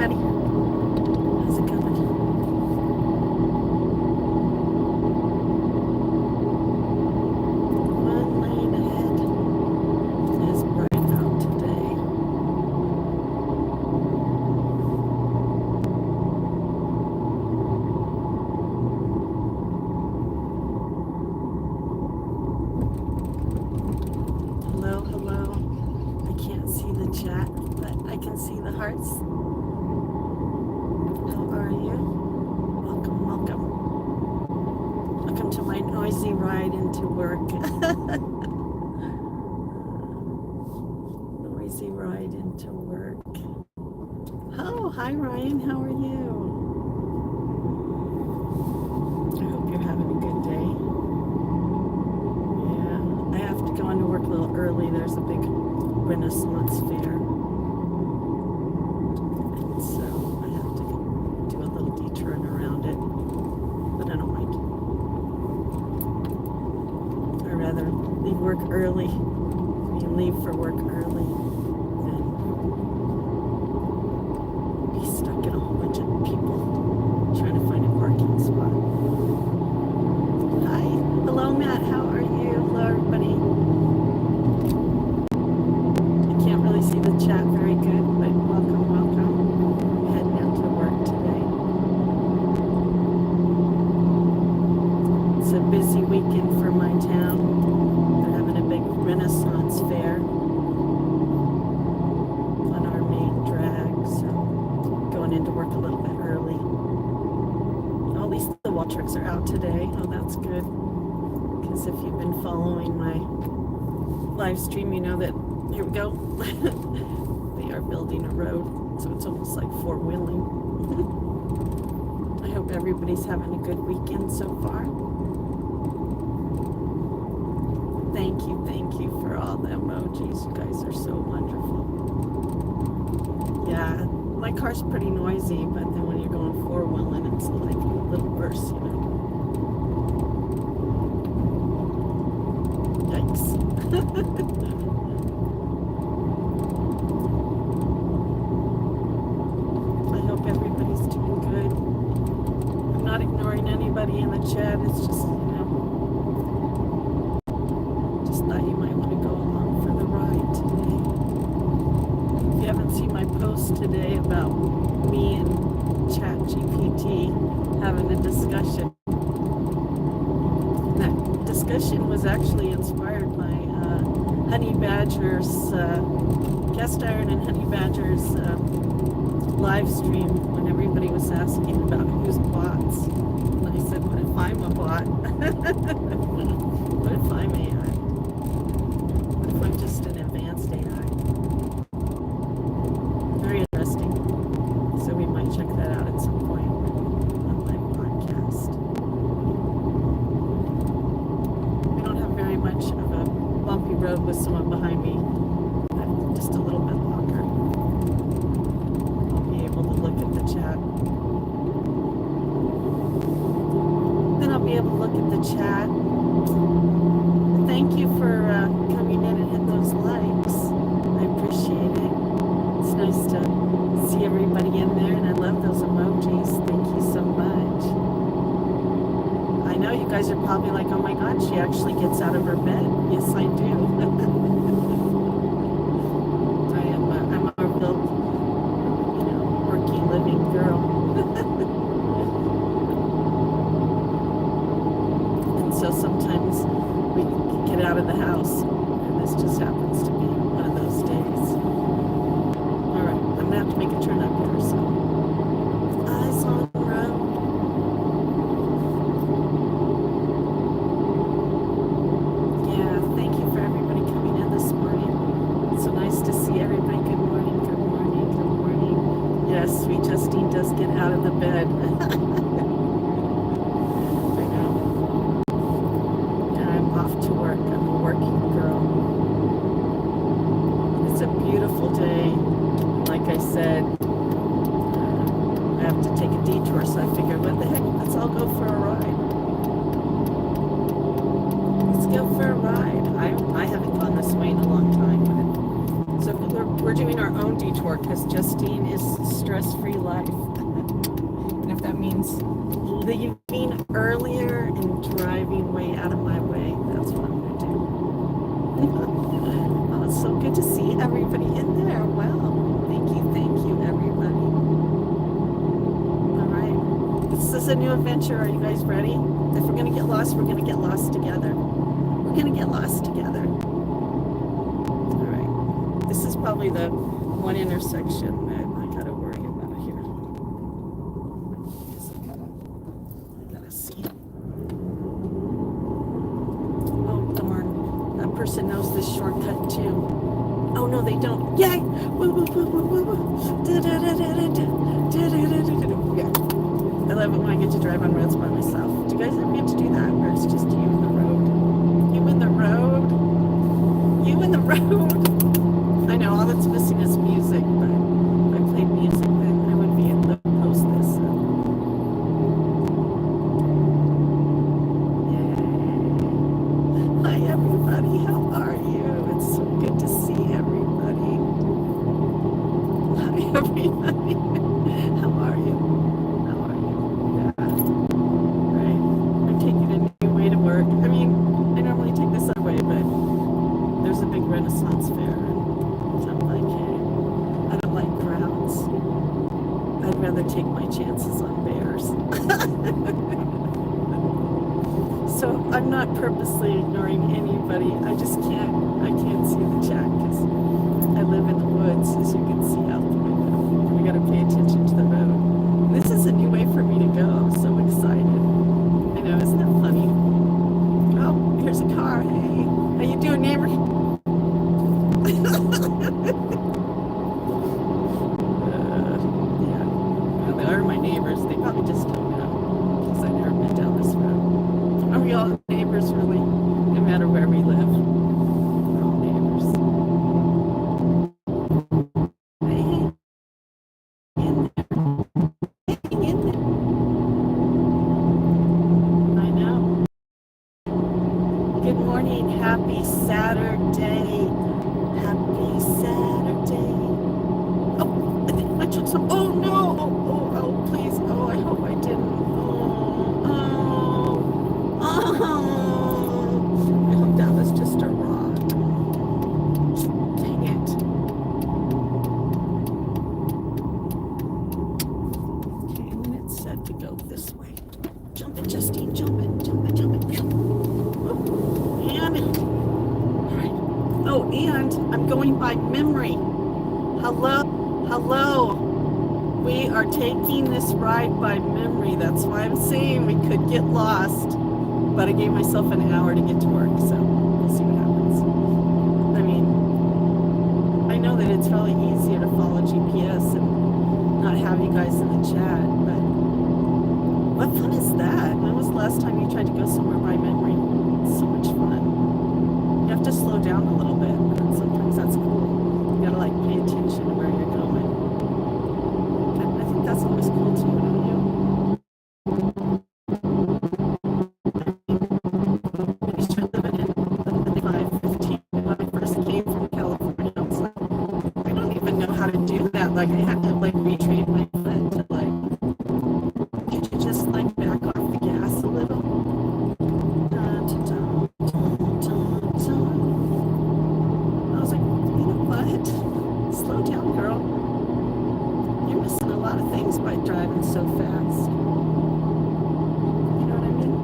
everybody. How's it going? One lane ahead. It is bright out today. Hello, hello. I can't see the chat, but I can see the hearts. How are you? Welcome, welcome. Welcome to my noisy ride into work. Noisy ride into work. Oh, hi Ryan, how are you? I hope you're having a good day. Yeah, I have to go into work a little early. There's a big Renaissance fair. And so I have to do a little detour around it. But I don't mind. I'd rather leave work early. You leave for work early than be stuck in a whole bunch of people trying to find a parking spot. Hi. Hello, Matt. How are you? Hello, everybody. I can't really see the chat very good, but welcome, welcome. I'm heading into work today. It's a busy weekend for my town. They're having a big Renaissance fair on our main drag, so going into work a little bit early. At least the wall trucks are out today. Oh, that's good. Because if you've been following my live stream, you know that, here we go, they are building a road, so it's almost like four-wheeling. I hope everybody's having a good weekend so far. Thank you for all the emojis. You guys are so wonderful. Yeah, my car's pretty noisy, but then when you're going four-wheeling, it's like a little worse, you know. Yikes. I hope everybody's doing good. I'm not ignoring anybody in the chat. It's just, you know, just thought you might want to go along for the ride today. If you haven't seen my post today about me and ChatGPT having a discussion, that discussion was actually inspired by Honey Badger's Cast Iron and Honey Badger's live stream when everybody was asking about who's bots. And I said, what if I'm a bot? What if I'm AI? What if I'm just an advanced AI? Very interesting. So we might check that out at some point on my podcast. We don't have very much of a bumpy road with someone behind me. Just a little bit longer. I'll be able to look at the chat. Then I'll be able to look at the chat. Thank you for coming in and hit those likes. I appreciate it. It's nice to see everybody in there, and I love those emojis. Thank you so much. I know you guys are probably like, oh my God, she actually gets out of her bed. Yes, I do. I'm a real, you know, working, living girl. And so sometimes we get out of the house, and this just happens to be one of those days. All right, I'm gonna have to make a turn up here, so eyes on the road. Yeah, thank you for everybody coming in this morning. It's so nice to see everybody. Good morning, good morning, good morning. Yes, sweet Justine does get out of the bed. I know. Yeah, I'm off to work. I'm a working girl. It's a beautiful day. Like I said, I have to take a detour, so I figured, what the heck, let's all go for a ride. Let's go for a ride. I haven't gone this way in a long time. So we're doing our own detour for, because Justine is stress-free life. And if that means leaving earlier and driving way out of my way, that's what I'm going to do. Oh, it's so good to see everybody in there. Wow. Thank you, everybody. All right. This is a new adventure. Are you guys ready? If we're going to get lost, we're going to get lost together. We're going to get lost together. All right. This is probably the one intersection that I got to worry about here. I gotta see. Oh, darn. That person knows this shortcut too. Oh, no, they don't. Yay! Woo, woo, woo, woo, woo, woo. Yeah. I love it when I get to drive on roads by myself. Do you guys ever get to do that, or it's just you in the road? You in the road? You in the road? I know, all that's missing is music, but if I played music, then I wouldn't be able to post this. So. Yay. Hi, everybody. How are you? It's so good to see everybody. Hi, everybody. How are you? How are you? Yeah. Right. I'm taking a new way to work. I mean, I normally take this other way, but there's a big Renaissance fair, and so I'm like, hey, I don't like crowds. I'd rather take my chances on bears. So I'm not purposely ignoring anybody. I can't see the chat because I live in the woods, as you can see out the window. I gotta pay attention to the road. This is a new way for me to go. I'm so excited. I know, isn't that funny? Oh, here's a car. Hey, how you doing, neighbor? Yeah. Well, they are my neighbors. They probably just don't know because I've never been down this road. Are we all neighbors, really? No matter where we live. We're all neighbors. Hey, in there. Hang in there. I know. Good morning. Happy Saturday. Happy Saturday. Oh, I think I took some. Oh, no. Oh, please. Oh, I hope I didn't. I hope that was just a rock. Dang it. Okay, and then it said to go this way. Jump it, Justine. Jump it. Jump it. Jump it. Oh, and. All right. Oh, and I'm going by memory. Hello. We are taking this ride by memory. That's why I'm saying we could get lost. But I gave myself an hour to get to work, so we'll see what happens. I mean, I know that it's probably easier to follow GPS and not have you guys in the chat, but what fun is that? When was the last time you tried to go somewhere by memory? It's so much fun. You have to slow down a little bit, but sometimes that's cool. You gotta like pay attention to where you're going. And I think that's always cool too, don't you? Like I had to like retrain my foot to like, could you just like back off the gas a little? I was like, you know what? Slow down, girl. You're missing a lot of things by driving so fast. You know what I mean?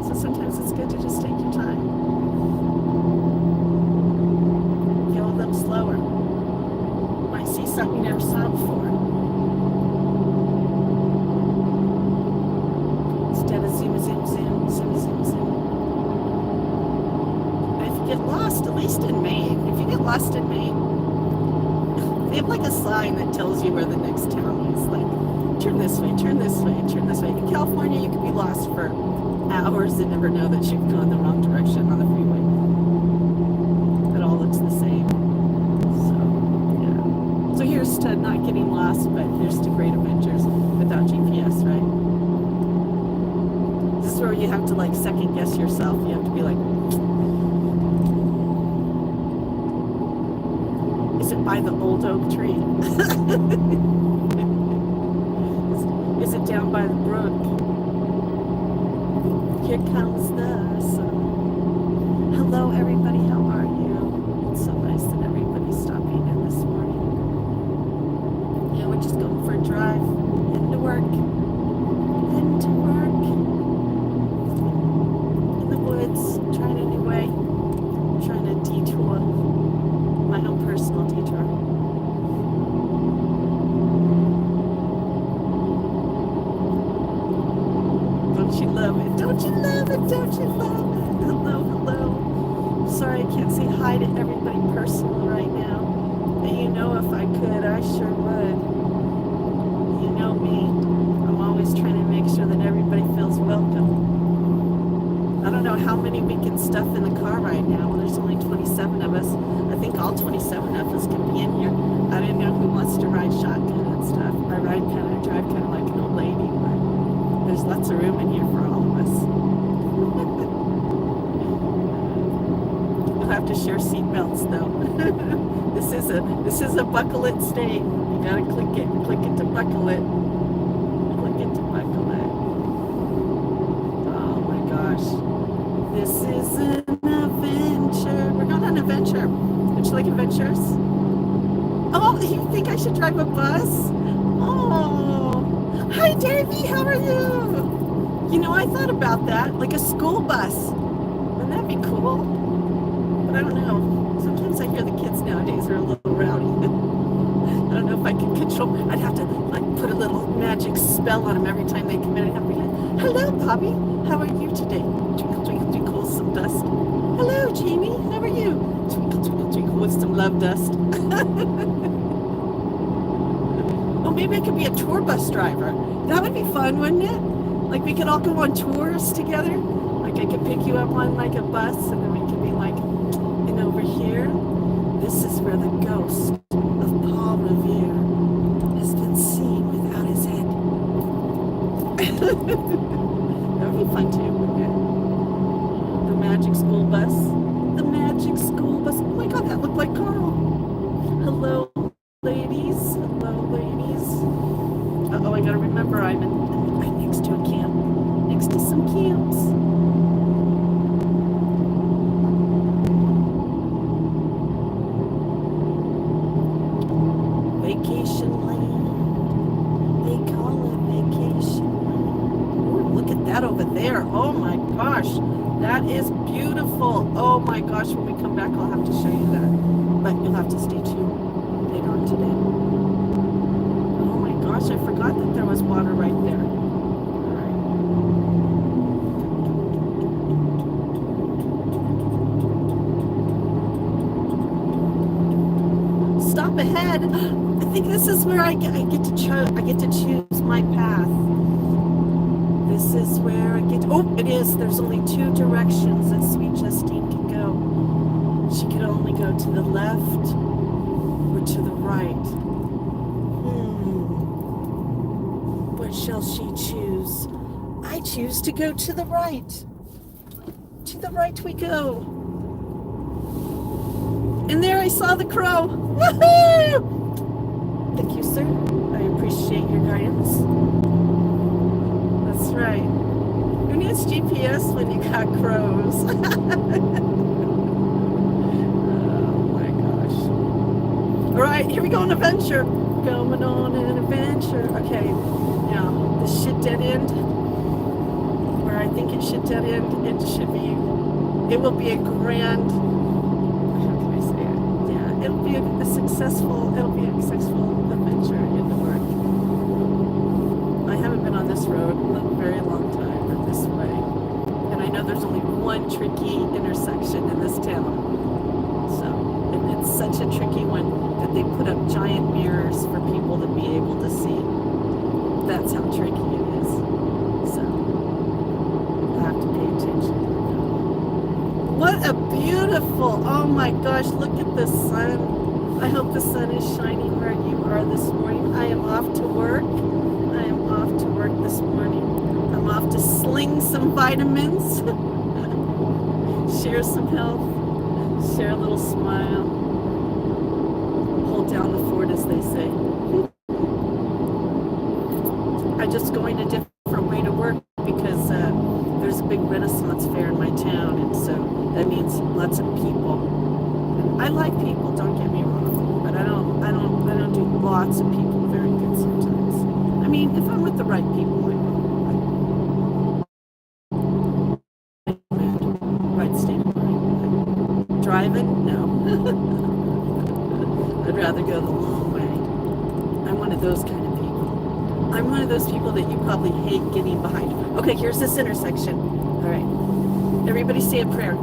So sometimes it's good to just take your time. Go a little slower. See something you never saw before. Instead of zoom. And if you get lost, at least in Maine, if you get lost in Maine, they have like a sign that tells you where the next town is. Like, turn this way, turn this way, turn this way. In California, you could be lost for hours and never know that you've gone the wrong direction on the freeway. It all looks the same. So here's to not getting lost, but here's to great adventures without GPS, right? This is where you have to like second guess yourself. You have to be like, is it by the old oak tree? Is it down by the brook? Here comes the sun. Hello, everybody. How are you? It's so nice that everybody's stopping in this morning. Yeah, we're just going for a drive. Heading to work. Heading to work. In the woods, trying a new way. Trying to detour. My own personal detour. Don't you love it? Don't you love it? Don't you love it? Hello, hello. Sorry I can't say hi to everybody personally right now. And you know if I could, I sure would. You know me. I'm always trying to make sure that everybody feels welcome. I don't know how many we can stuff in the car right now. Well, there's only 27 of us. I think all 27 of us can be in here. I didn't know who wants to ride shotgun and stuff. I drive kind of like an old lady, but there's lots of room in here for all of us. You'll have to share seatbelts though. This is a buckle it state. You gotta click it to buckle it. Click it to buckle it. Oh my gosh. This is an adventure. We're going on an adventure. Don't you like adventures? Oh, you think I should drive a bus? Oh. Hi, Davey. How are you? You know, I thought about that. Like a school bus. Wouldn't that be cool? But I don't know. Sometimes I hear the kids nowadays are a little rowdy. I don't know if I can control. I'd have to like put a little magic spell on them every time they come in. I'd have to be like, hello, Bobby. How are you today? Twinkle, twinkle, twinkle, some dust. Hello, Jamie. How are you? Twinkle, twinkle, twinkle with some love dust. Oh, maybe I could be a tour bus driver. That would be fun, wouldn't it? Like we could all go on tours together. Like I could pick you up on like a bus and then we could be like, and over here, this is where the ghost of Paul Revere has been seen without his head. That would be fun too, wouldn't it? The magic school bus. The magic school bus. Oh my God, that looked like Carl. Hello, ladies. Hello, ladies. Uh-oh, I gotta remember I'm next to a camp. Next to some camps. Vacation land. They call it vacation land. Ooh, look at that over there. Oh my gosh. That is beautiful. Oh my gosh. When we come back, I'll have to show you that. But you'll have to stay tuned later on today. Oh my gosh. I forgot that there was water right there. Stop ahead. I think this is where I get to choose my path. This is where I get. Oh, it is. There's only two directions that Sweet Justine can go. She can only go to the left or to the right. What shall she choose? I choose to go to the right. To the right we go. And there I saw the crow. Woohoo! Thank you, sir. I appreciate your guidance. That's right. Who needs GPS when you got crows? Oh my gosh. All right, here we go on an adventure. Going on an adventure. Okay, now this should dead end. Or I think it should dead end. It will be a grand. It'll be a successful adventure into work. I haven't been on this road in a very long time, but this way. And I know there's only one tricky intersection in this town. So, and it's such a tricky one that they put up giant mirrors for people to be able to see. That's how tricky it is. So, I have to pay attention. What a beautiful, oh my gosh, look at the sun. I hope the sun is shining where you are this morning. I am off to work. I am off to work this morning. I'm off to sling some vitamins, share some health, share a little smile. hold down the fort, as they say. I'm just going a different way to work because there's a big Renaissance fair in my town, and so that means lots of people. And I like people, don't get me wrong, but I don't do lots of people very good sometimes. I mean, if I'm with the right people, I will. Right state of mind. Driving? No. I'd rather go the long way. I'm one of those kind of people. I'm one of those people that you probably hate getting behind. Okay, here's this intersection. All right. Everybody say a prayer.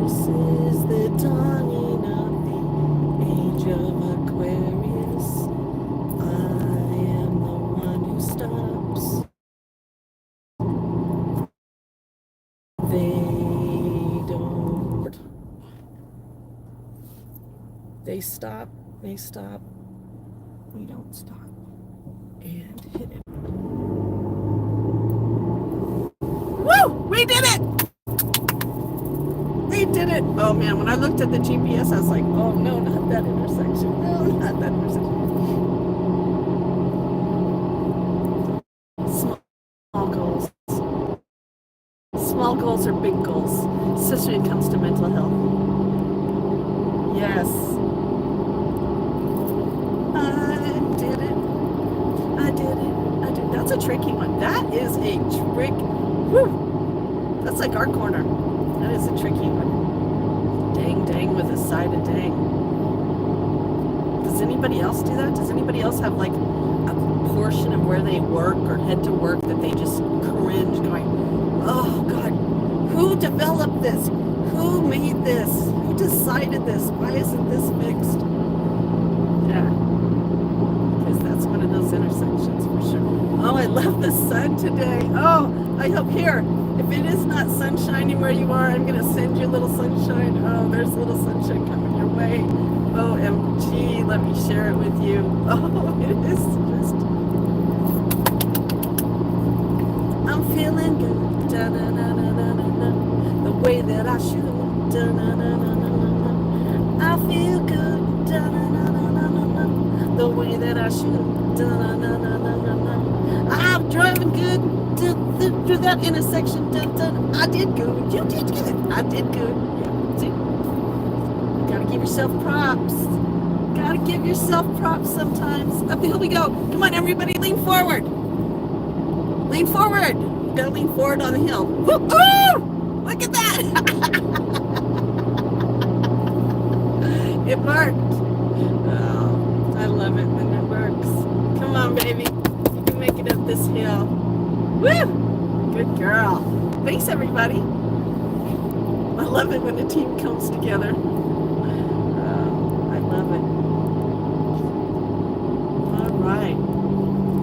This is the dawning of the age of Aquarius. I am the one who stops. They don't. They stop. They stop. We don't stop. And hit it. Woo! We did it! We did it! Oh man, when I looked at the GPS, I was like, oh no, not that intersection. No, not that intersection. Small goals. Small goals are big goals, especially when it comes to mental health. Yes. That's a tricky one. That is a trick. Woo! That's like our corner. That is a tricky one. Dang, dang with a side of dang. Does anybody else do that? Does anybody else have like a portion of where they work or head to work that they just cringe going, oh God, who developed this? Who made this? Who decided this? Why isn't this fixed? Yeah. Because that's one of those intersections for sure. Oh, I love the sun today. Oh, I hope here, if it is not sunshiny where you are, I'm going to send you a little sunshine. Oh, there's a little sunshine coming your way. OMG, let me share it with you. Oh, it is just, I'm feeling good. Da-na-na-na-na-na-na. The way that I should. Da-na-na-na-na-na-na. I feel good. Da-na-na-na-na-na-na. The way that I should. Da-na-na-na-na-na-na. I'm driving good through that intersection. I did good. You did good. I did good. Yeah. See? You gotta give yourself props. Gotta give yourself props sometimes. Up the hill we go. Come on, everybody, lean forward. Lean forward. You gotta lean forward on the hill. Woo! Oh! Look at that. It worked. Oh, I love it when it works. Come on, baby. You can make it up this hill. Woo! Good girl. Thanks, everybody. I love it when the team comes together. I love it. All right.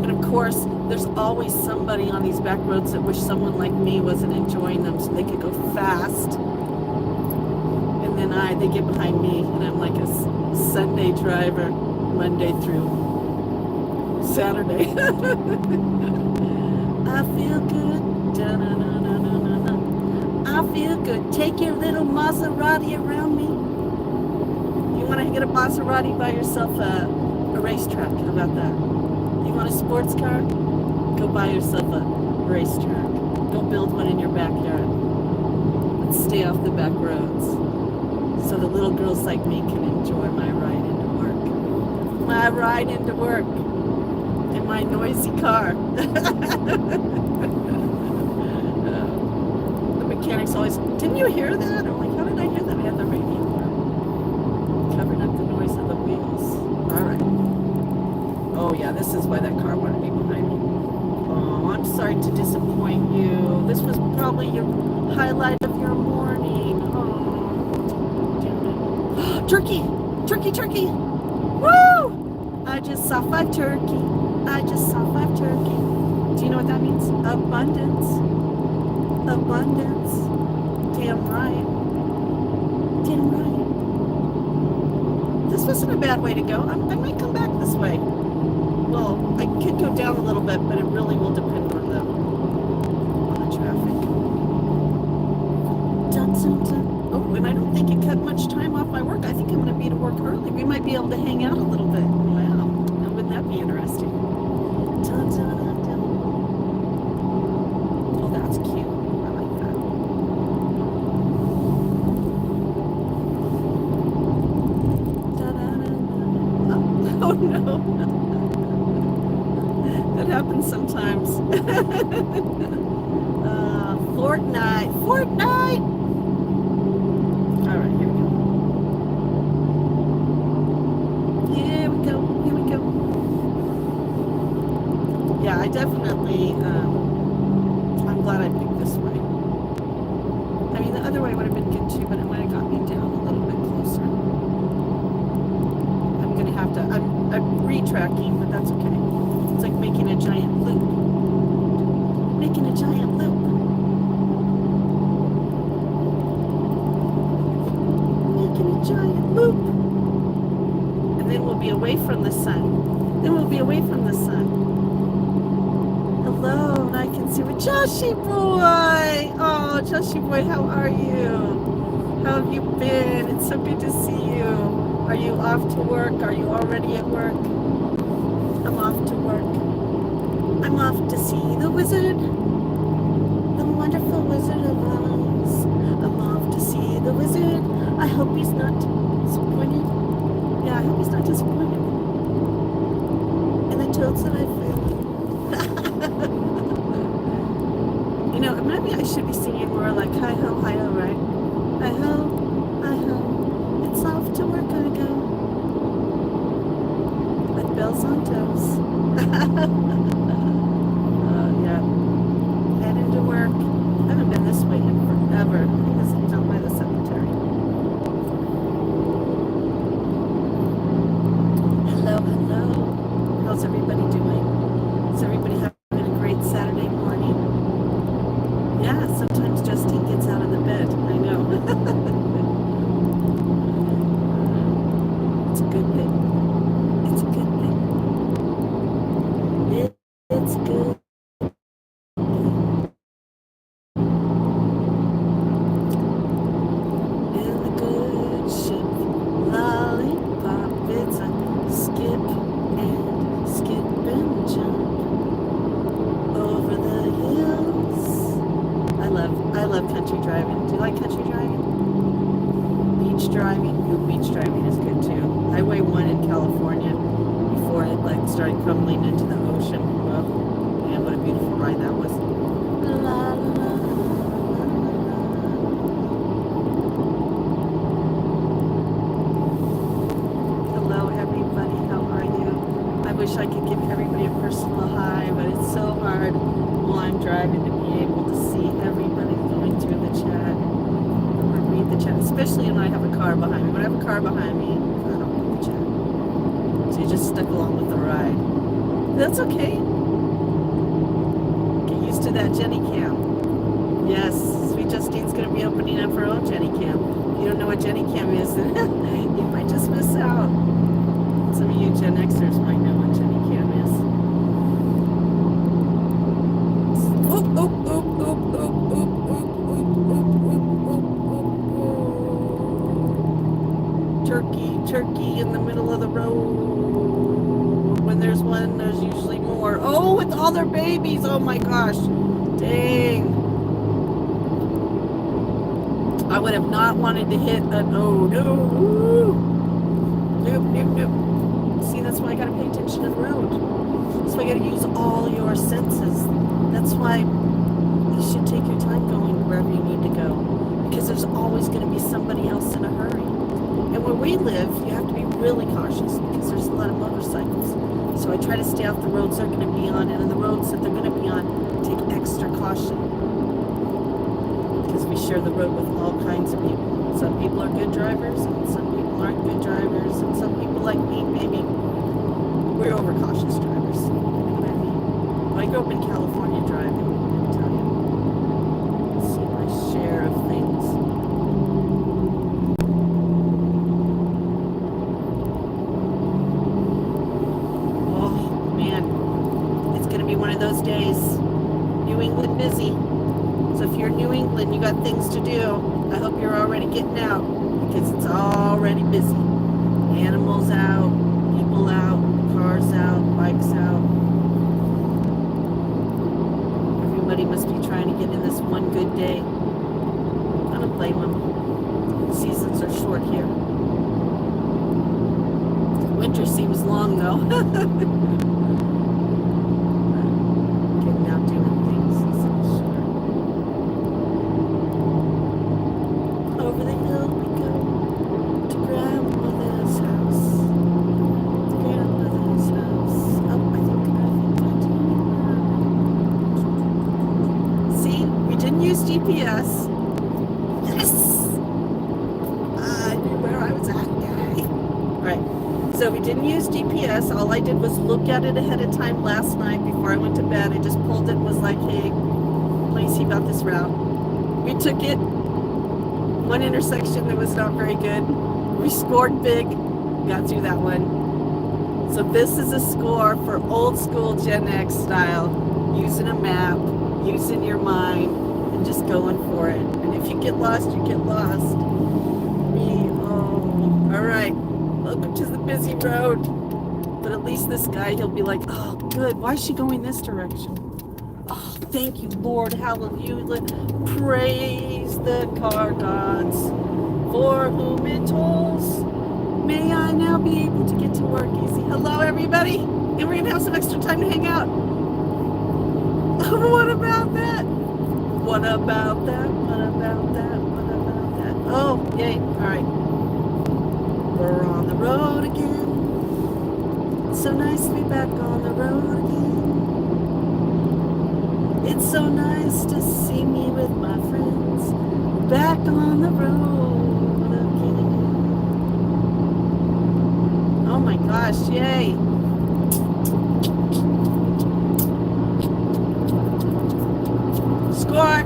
And of course, there's always somebody on these back roads that wish someone like me wasn't enjoying them so they could go fast. And then they get behind me, and I'm like a Sunday driver, Monday through Saturday. I feel good. Da-na-na-na-na-na-na. I feel good. Take your little Maserati around me. You want to get a Maserati, buy yourself a racetrack. How about that? You want a sports car? Go buy yourself a racetrack. Go build one in your backyard. Let's stay off the back roads so the little girls like me can enjoy my ride into work. My ride into work in my noisy car. The mechanics always, didn't you hear that? I'm like, how did I hear that? I had the radio covering up the noise of the wheels. All right. Oh yeah, this is why that car wanted to be behind me. Oh, I'm sorry to disappoint you. This was probably your highlight of your morning. Oh, turkey! Turkey, turkey! Woo! I just saw 5 turkey. I just saw 5 turkey. Do you know what that means? Abundance. Abundance. Damn right. Damn right. This wasn't a bad way to go. I might come back this way. Well, I could go down a little bit, but it really will depend on the traffic. Dun, dun, dun. Oh, and I don't think it cut cut much time off my work. I think I'm going to be to work early. We might be able to hang out a little bit. Wow. Now, wouldn't that be interesting? Dun, dun, dun, dun. Oh, that's cute. I like that. Da, da, da, da. Oh no. That happens sometimes. Fortnite. Fortnite! Alright, here we go. Here we go. Here we go. Yeah, I definitely, I'm glad I picked this way. I mean, the other way would have been good too, but it might have got me down a little bit closer. I'm going to have to, I'm retracking, but that's okay. It's like making a giant loop. Making a giant loop. Making a giant loop. And then we'll be away from the sun. Then we'll be away from the sun. Hello, and I can see with Joshy boy. Oh, Joshy boy, how are you? How have you been? It's so good to see you. Are you off to work? Are you already at work? I'm off to work. I'm off to see the wizard. The wonderful Wizard of Oz. I'm off to see the wizard. I hope he's not disappointed. Yeah, I hope he's not disappointed. And the toads that I found. You know, maybe I should be singing more like hi-ho, hi-ho, right? Hi-ho, hi-ho. It's off to work I go. With bells on toes. Yeah. Heading to work. I haven't been this way in forever. I think this is down by the cemetery. Hello, hello. How's everybody doing? Is everybody having a great Saturday morning? Yeah, sometimes Justine gets out of the bed. I know. It's a good thing. It's a good thing. It's good. In the good ship, lollipop, it's a skip and jump over the hills. I love country driving. Do you like country driving? Beach driving? Ooh, beach driving is good too. Highway 1 in California before it like started crumbling into the ocean. Well, man, what a beautiful ride that was. La, la, la. Hello everybody, how are you? I wish I could give everybody a personal hi, but it's so hard while I'm driving to be able to see everybody going through the chat or read the chat, especially when I have a car behind me. When I have a car behind me, I don't read the chat. So you just stuck along with the ride. That's okay. Get used to that Jenny Cam. Yes, Sweet Justine's going to be opening up her own Jenny Cam. If you don't know what Jenny Cam is, then you might just miss out. Some of you Gen Xers might know what Jenny Cam is. Oop, oop, oop, oop, oop, oop, oop, oop, oop, oop, oop, oop. Turkey in the middle of the road. When there's one, there's usually more. Oh, with all their babies. Oh my gosh. Dang. I would have not wanted to hit an oh no. Nope, nope, nope. See, that's why I gotta pay attention to the road. That's why I gotta use all your senses. That's why you should take your time going wherever you need to go. Because there's always gonna be somebody else in a hurry. And where we live, you have to be really cautious because there's a lot of motorcycles. So I try to stay off the roads they're gonna be on, and on the roads that they're gonna be on, take extra caution. Because we share the road with all kinds of people. Some people are good drivers, and some people aren't good drivers, and some people like me, maybe we're overcautious drivers. You know what I mean? But I grew up in California driving, I tell you. See my share of things. Oh man, it's gonna be one of those days. New England busy. So if you're in New England, you got things to do. I hope you're already getting out. because it's already busy. Animals out, people out, cars out, bikes out. Everybody must be trying to get in this one good day. I don't blame them. Seasons are short here. Winter seems long though. Getting out doing things. Seasons short. Over the hill we go to grandmother's house. To grandmother's house. Oh, I think see, we didn't use GPS. Yes! I knew where I was at. Yay! Alright, so we didn't use GPS. All I did was look at it ahead of time last night before I went to bed. I just pulled it and was like, hey, let me see about this route. We took it. One intersection that was not very good. We scored big. Got through that one. So this is a score for old school Gen X style. Using a map, using your mind, and just going for it. And if you get lost, you get lost. All right. Welcome to the busy road. But at least this guy, he'll be like, oh, good. Why is she going this direction? Oh, thank you, Lord. Hallelujah. Praise the car gods. For whom it tolls. May I now be able to get to work easy. Hello, everybody. And we're going to have some extra time to hang out. What about that? What about that? What about that? What about that? Oh, yay. All right. We're on the road again. It's so nice to be back on the road again. It's so nice to see me with my friends back on the road again. Oh my gosh, yay. Score!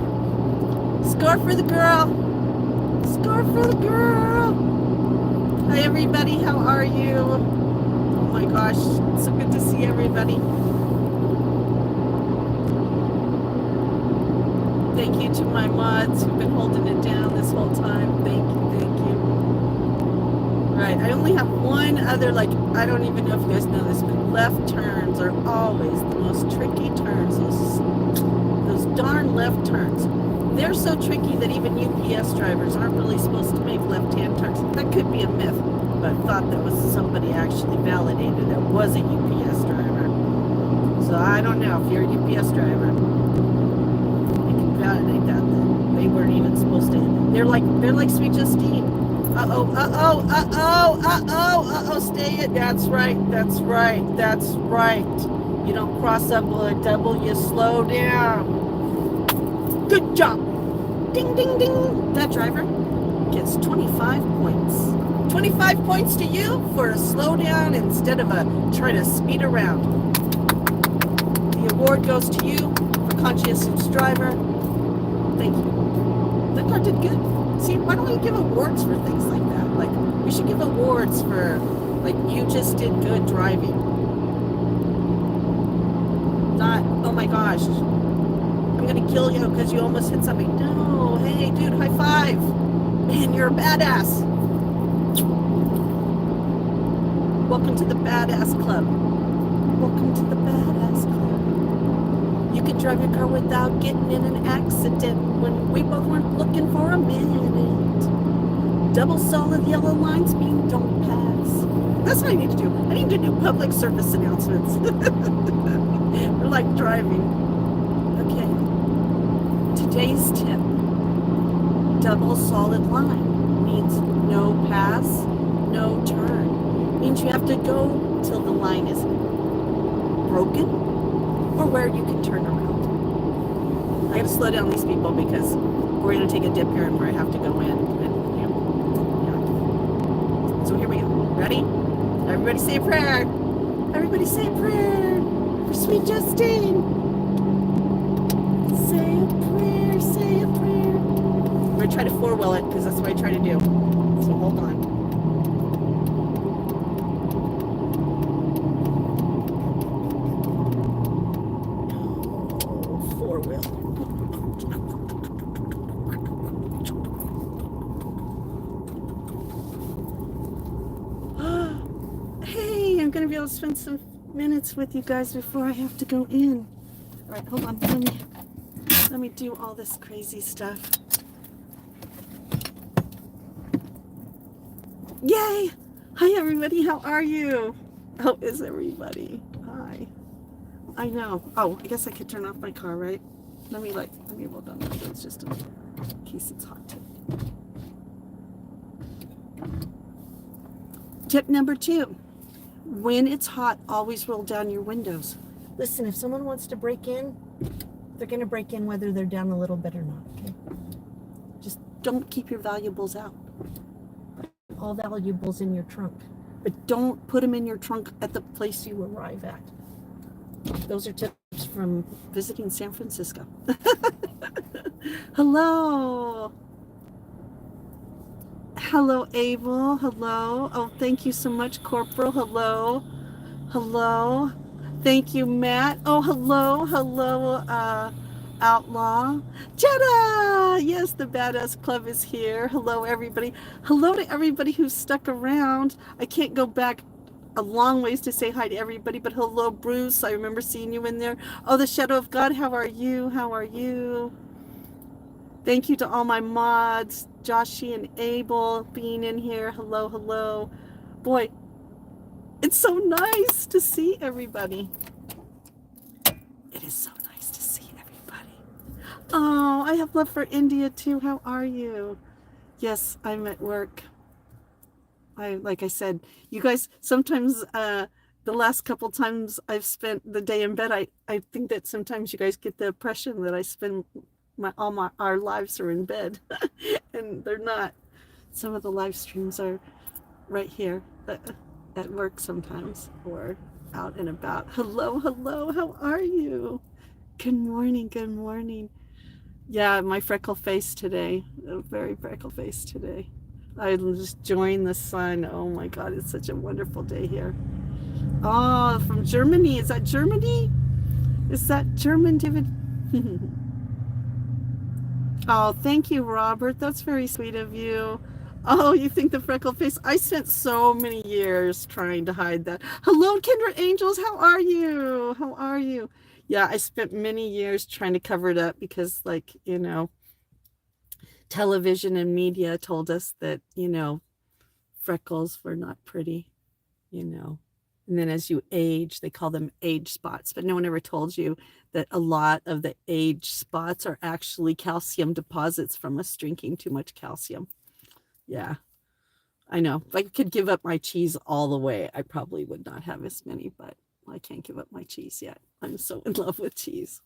Score for the girl! Score for the girl! Hi everybody, how are you? Oh my gosh, so good to see everybody. Thank you to my mods who've been holding it down this whole time. Thank you, thank you. Right, I only have one other, I don't even know if you guys know this, but left turns are always the most tricky turns. Those darn left turns. They're so tricky that even UPS drivers aren't really supposed to make left-hand turns. That could be a myth, but I thought that was somebody actually validated that was a UPS driver. So I don't know if you're a UPS driver. I can validate that. They weren't even supposed to. They're like Sweet Justine. Stay it. That's right. You don't cross up a double, you slow down. Good job. Ding, ding, ding. That driver gets 25 points. 25 points to you for a slow down instead of a try to speed around. The award goes to you for conscientious driver. Thank you. That car did good. See, why don't we give awards for things like that? We should give awards for, you just did good driving. Not, oh my gosh, I'm gonna kill you because you almost hit something. No, hey dude, high five. Man, you're a badass. Welcome to the badass club. Welcome to the badass club. You can drive your car without getting in an accident when we both weren't looking for a minute. Double solid yellow lines mean don't pass. That's what I need to do. I need to do public service announcements. We're like driving. Okay. Today's tip. Double solid line means no pass, no turn. Means you have to go till the line is broken or where you can turn around. I gotta slow down these people because we're gonna take a dip here and where I have to go in. And, So here we go. Ready? Everybody say a prayer. Everybody say a prayer for Sweet Justine. Say a prayer, say a prayer. We're gonna try to four-wheel it because that's what I try to do. So hold on. Four-wheel. going to be able to spend some minutes with you guys before I have to go in. All right, hold on. Let me do all this crazy stuff. Yay! Hi, everybody. How are you? How is everybody? Hi. I know. Oh, I guess I could turn off my car, right? Let me roll down the windows just in case it's hot. Tip number 2. When it's hot, always roll down your windows. Listen, if someone wants to break in, they're going to break in whether they're down a little bit or not, okay? Just don't keep your valuables out. All valuables in your trunk. But don't put them in your trunk at the place you arrive at. Those are tips from visiting San Francisco. Hello. Hello, Abel. Hello. Oh, thank you so much, Corporal. Hello. Hello. Thank you, Matt. Oh, hello. Hello, Outlaw. Jenna! Yes, the Badass Club is here. Hello, everybody. Hello to everybody who's stuck around. I can't go back a long ways to say hi to everybody, but hello, Bruce. I remember seeing you in there. Oh, the Shadow of God. How are you? How are you? Thank you to all my mods, Joshi and Abel being in here. Hello, hello. Boy, it's so nice to see everybody. It is so nice to see everybody. Oh, I have love for India too. How are you? Yes, I'm at work. Like I said, you guys, sometimes the last couple times I've spent the day in bed, I think that sometimes you guys get the impression that I spend our lives are in bed, and they're not. Some of the live streams are right here at work sometimes, or out and about. Hello, hello, how are you? Good morning, good morning. Yeah, my freckle face today, a very freckle face today. I just joined the sun. Oh my God, it's such a wonderful day here. Oh, from Germany. Is that Germany? Is that German, David? Oh, thank you, Robert. That's very sweet of you. Oh, you think the freckle face? I spent so many years trying to hide that. Hello, Kindred Angels. How are you? How are you? Yeah, I spent many years trying to cover it up because, like, you know, television and media told us that, you know, freckles were not pretty, you know. And then as you age, they call them age spots. But no one ever told you that a lot of the age spots are actually calcium deposits from us drinking too much calcium. Yeah, I know. If I could give up my cheese all the way, I probably would not have as many, but I can't give up my cheese yet. I'm so in love with cheese.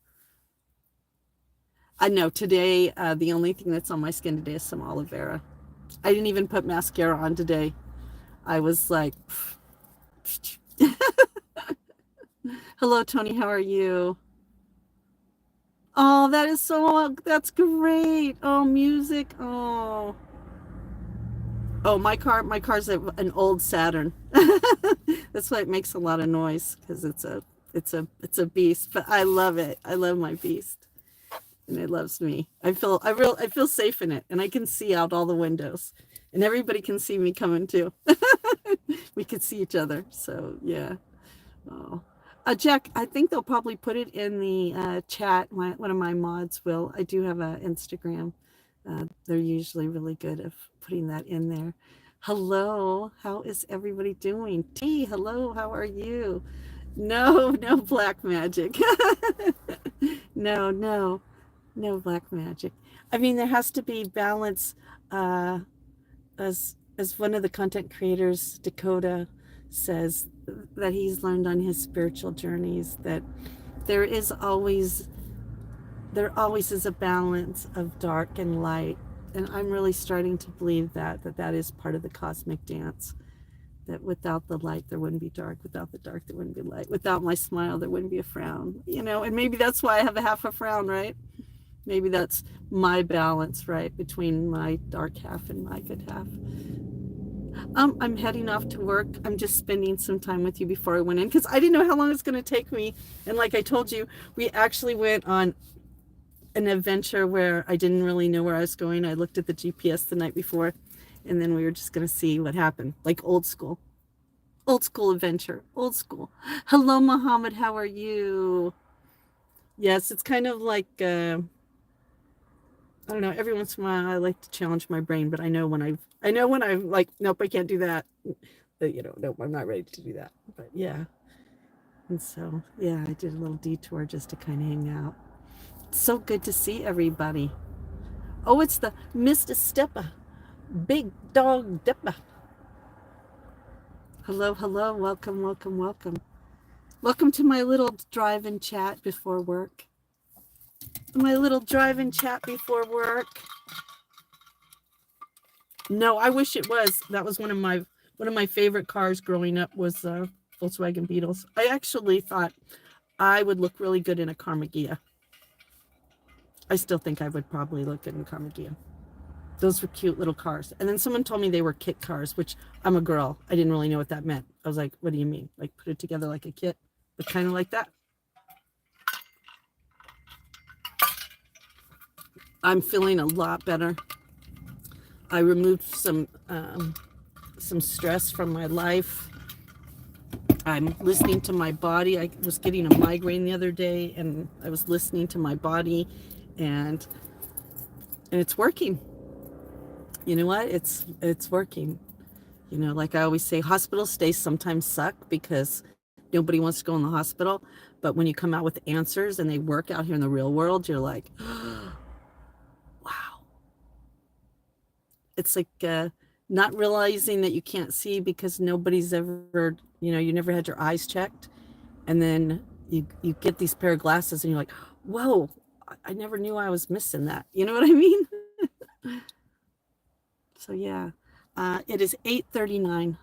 I know today, the only thing that's on my skin today is some aloe vera. I didn't even put mascara on today. I was like, hello, Tony. How are you? Oh, that's great. Oh, music. Oh, my car's an old Saturn. That's why it makes a lot of noise, because it's a beast, but I love it. I love my beast. And it loves me. I feel safe in it, and I can see out all the windows, and everybody can see me coming too. We could see each other. So yeah. Oh, Jack, I think they'll probably put it in the chat. One of my mods will. I do have an Instagram. They're usually really good at putting that in there. Hello, how is everybody doing? T, hello, how are you? No black magic. No black magic. I mean, there has to be balance. As one of the content creators, Dakota, says that he's learned on his spiritual journeys, that there always is a balance of dark and light. And I'm really starting to believe that is part of the cosmic dance. That without the light, there wouldn't be dark. Without the dark, there wouldn't be light. Without my smile, there wouldn't be a frown. You know, and maybe that's why I have a half a frown, right? Maybe that's my balance, right, between my dark half and my good half. I'm heading off to work. I'm just spending some time with you before I went in, because I didn't know how long it's going to take me. And like I told you, we actually went on an adventure where I didn't really know where I was going. I looked at the GPS the night before, and then we were just going to see what happened, like old school. Old school adventure. Old school. Hello, Muhammad. How are you? Yes, it's kind of like, I don't know, every once in a while I like to challenge my brain, but I know when I've like, nope, I can't do that. But, nope, I'm not ready to do that. But yeah. And so, yeah, I did a little detour just to kind of hang out. It's so good to see everybody. Oh, it's the Mr. Stepper. Big Dog Dipper. Hello, hello. Welcome, welcome, welcome. Welcome to my little drive-in chat before work. My little drive-in chat before work. No, I wish it was. That was one of my favorite cars growing up was Volkswagen Beetles. I actually thought I would look really good in a Carmagia. I still think I would probably look good in a Carmagia. Those were cute little cars. And then someone told me they were kit cars, which I'm a girl. I didn't really know what that meant. I was like, what do you mean? Like put it together like a kit, but kind of like that. I'm feeling a lot better. I removed some stress from my life. I'm listening to my body. I was getting a migraine the other day, and I was listening to my body, and it's working. You know what? It's working. Like I always say, hospital stays sometimes suck because nobody wants to go in the hospital. But when you come out with answers and they work out here in the real world, you're like, wow. It's like not realizing that you can't see because nobody's ever, you never had your eyes checked. And then you get these pair of glasses and you're like, whoa, I never knew I was missing that. You know what I mean? So yeah, it is 8:39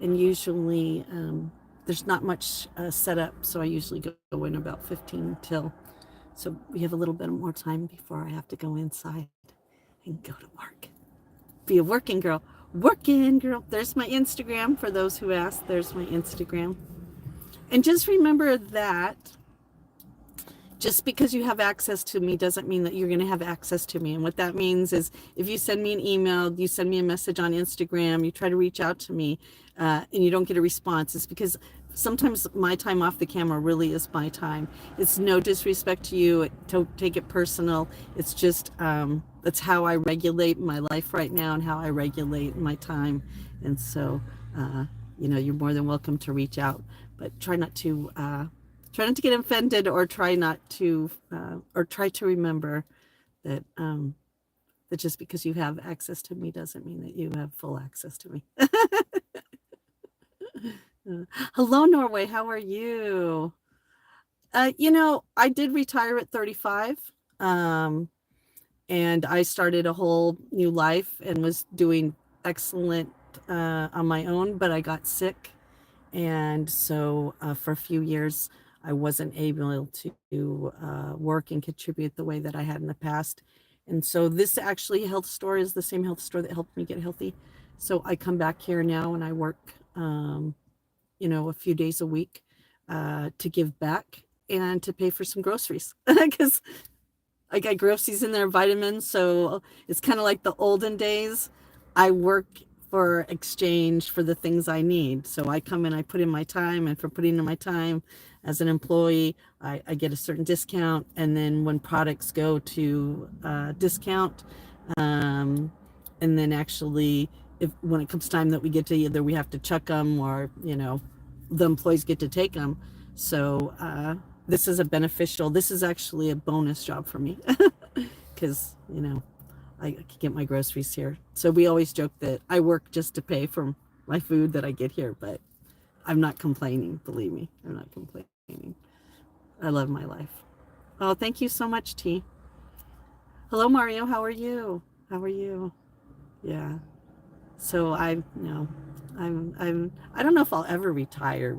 and usually there's not much set up. So I usually go in about 15 till. So we have a little bit more time before I have to go inside and go to work. Be a working girl. Working girl. There's my Instagram for those who asked. There's my Instagram. And just remember that just because you have access to me doesn't mean that you're going to have access to me. And what that means is if you send me an email, you send me a message on Instagram, you try to reach out to me and you don't get a response, it's because sometimes my time off the camera really is my time. It's no disrespect to you. Don't take it personal. It's just, that's how I regulate my life right now and how I regulate my time. And so, you're more than welcome to reach out, but try not to get offended, or try to remember that, that just because you have access to me doesn't mean that you have full access to me. Hello, Norway. How are you? I did retire at 35. And I started a whole new life and was doing excellent on my own, but I got sick. And so for a few years, I wasn't able to work and contribute the way that I had in the past. And so this actually health store is the same health store that helped me get healthy. So I come back here now and I work, a few days a week to give back and to pay for some groceries because I got groceries in there, vitamins. So it's kind of like the olden days. I work for exchange for the things I need. So I come in, I put in my time, and for putting in my time as an employee, I get a certain discount. And then when products go to discount, and then actually when it comes time that we get to either we have to chuck them or, the employees get to take them. So this is this is actually a bonus job for me because, I can get my groceries here. So we always joke that I work just to pay for my food that I get here, but I'm not complaining. Believe me, I'm not complaining. I love my life. Oh, thank you so much, T. Hello, Mario. How are you? How are you? Yeah. So I don't know if I'll ever retire.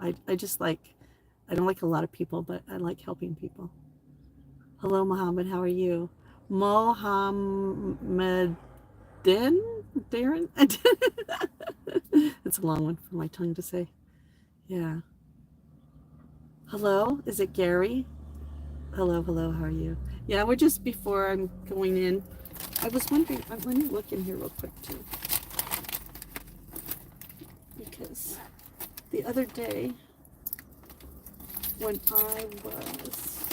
I don't like a lot of people, but I like helping people. Hello, Mohammed. How are you? Mohammed Darren? It's a long one for my tongue to say. Yeah. Hello, is it Gary? Hello, how are you? Yeah, we're just before I'm going in. I was wondering, let me look in here real quick too. because the other day when I was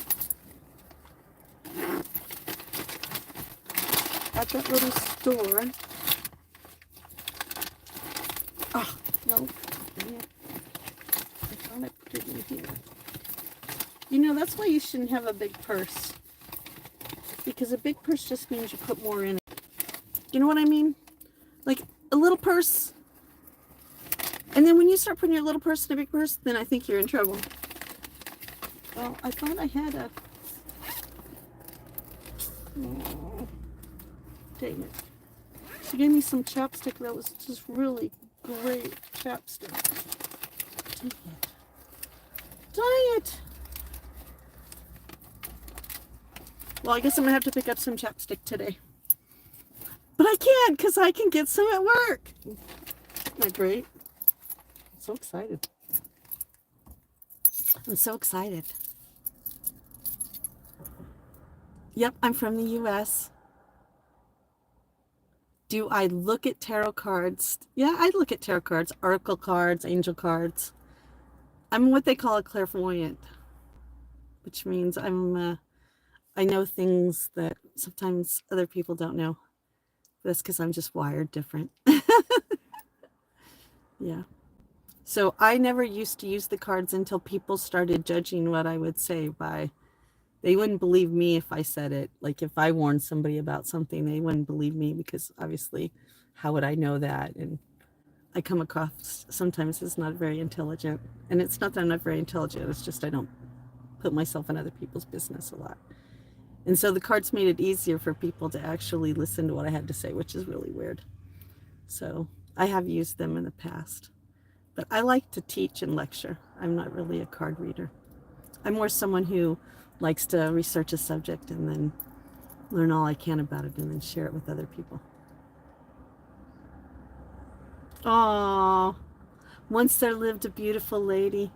at that little store, oh, no, dang it. I thought I put it in here. You know, that's why you shouldn't have a big purse. Because a big purse just means you put more in it. You know what I mean? Like a little purse. And then when you start putting your little purse in a big purse, then I think you're in trouble. Well, I thought I had a... Oh, dang it. She gave me some chapstick that was just really great chapstick. Dang it. Dang it! Well, I guess I'm going to have to pick up some chapstick today. But I can't, because I can get some at work. Isn't that great? I'm so excited. I'm so excited. Yep, I'm from the U.S. Do I look at tarot cards? Yeah, I look at tarot cards, oracle cards, angel cards. I'm what they call a clairvoyant, which means I know things that sometimes other people don't know. That's because I'm just wired different. Yeah. So I never used to use the cards until people started judging what I would say by, they wouldn't believe me if I said it. Like if I warned somebody about something, they wouldn't believe me because obviously, how would I know that? And I come across sometimes as not very intelligent. And it's not that I'm not very intelligent, it's just I don't put myself in other people's business a lot. And so the cards made it easier for people to actually listen to what I had to say, which is really weird. So I have used them in the past. But I like to teach and lecture. I'm not really a card reader. I'm more someone who likes to research a subject and then learn all I can about it and then share it with other people. Oh, once there lived a beautiful lady.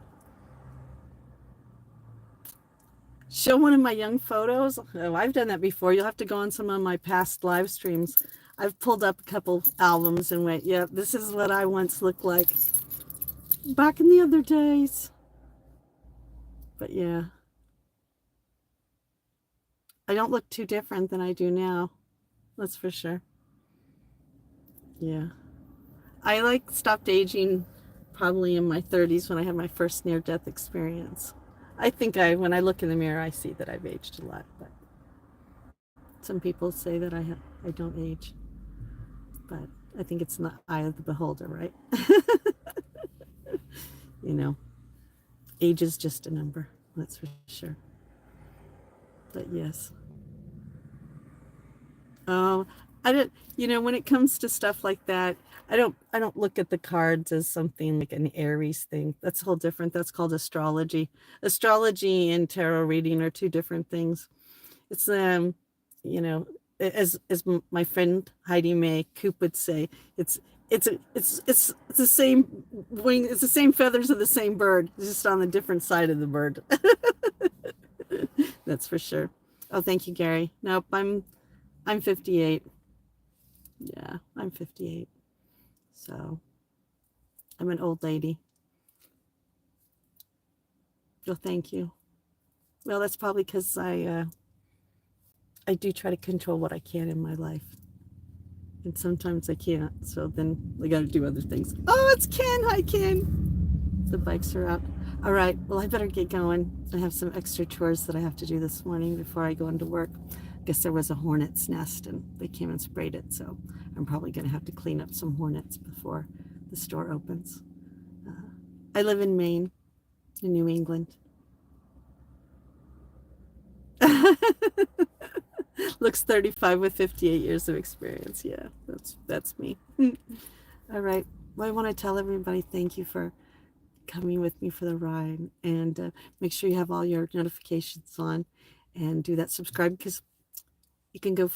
Show one of my young photos. Oh, I've done that before. You'll have to go on some of my past live streams. I've pulled up a couple albums and went, yeah, this is what I once looked like back in the other days. But yeah, I don't look too different than I do now. That's for sure. Yeah. I stopped aging probably in my 30s when I had my first near-death experience. I think when I look in the mirror, I see that I've aged a lot, but some people say that I don't age, but I think it's in the eye of the beholder, right? You know, age is just a number, that's for sure. But yes. Oh, I don't, when it comes to stuff like that, I don't look at the cards as something like an Aries thing. That's a whole different. That's called astrology. Astrology and tarot reading are two different things. It's as my friend Heidi May Coop would say, it's the same wing, it's the same feathers of the same bird, it's just on the different side of the bird. That's for sure. Oh, thank you, Gary. Nope, I'm 58. Yeah, I'm 58. So I'm an old lady. Oh, thank you. Well, that's probably because I do try to control what I can in my life. And sometimes I can't. So then I got to do other things. Oh, it's Ken. Hi, Ken. The bikes are out. All right. Well, I better get going. I have some extra chores that I have to do this morning before I go into work. I guess there was a hornet's nest and they came and sprayed it. So I'm probably going to have to clean up some hornets before the store opens. I live in Maine, in New England. Looks 35 with 58 years of experience. Yeah, that's me. All right. Well, I want to tell everybody thank you for coming with me for the ride, and make sure you have all your notifications on and do that subscribe, because you can go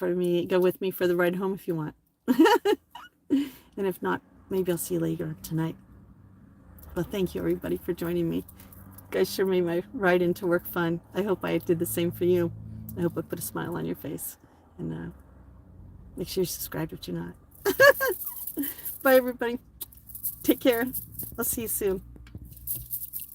with me for the ride home if you want. And if not, maybe I'll see you later tonight. Well, thank you everybody for joining me. You guys sure made my ride into work fun. I hope I did the same for you. I hope I put a smile on your face. And make sure you're subscribed if you're not. Bye, everybody. Take care. I'll see you soon.